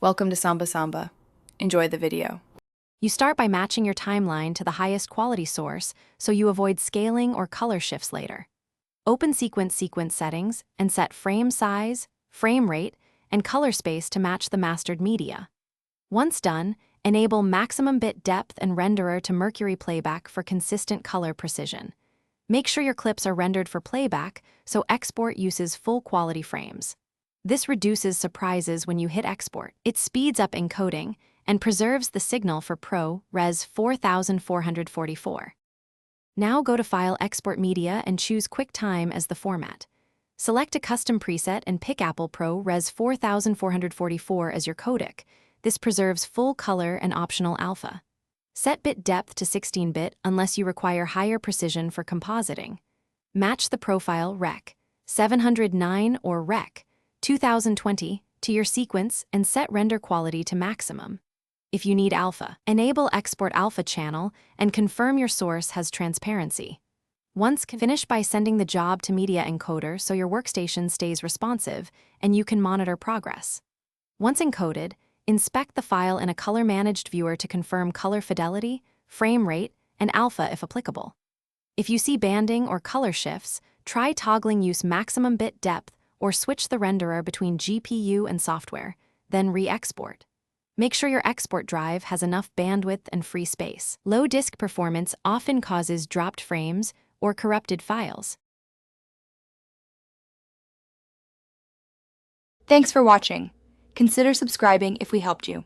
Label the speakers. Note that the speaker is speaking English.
Speaker 1: Welcome to Samba Samba. Enjoy the video.
Speaker 2: You start by matching your timeline to the highest quality source so you avoid scaling or color shifts later. Open sequence settings and set frame size, frame rate, and color space to match the mastered media. Once done, enable maximum bit depth and renderer to Mercury playback for consistent color precision. Make sure your clips are rendered for playback so export uses full quality frames. This reduces surprises when you hit export. It speeds up encoding and preserves the signal for ProRes 4444. Now go to File, Export Media and choose QuickTime as the format. Select a custom preset and pick Apple ProRes 4444 as your codec. This preserves full color and optional alpha. Set bit depth to 16-bit unless you require higher precision for compositing. Match the profile Rec. 709 or Rec. 2020 to your sequence and set render quality to maximum. If you need alpha, enable Export Alpha channel and confirm your source has transparency. Finish by sending the job to Media Encoder so your workstation stays responsive and you can monitor progress. Once encoded, inspect the file in a color-managed viewer to confirm color fidelity, frame rate, and alpha if applicable. If you see banding or color shifts, try toggling use maximum bit depth or switch the renderer between GPU and software, then re-export. Make sure your export drive has enough bandwidth and free space. Low disk performance often causes dropped frames or corrupted files.
Speaker 1: Thanks for watching. Consider subscribing if we helped you.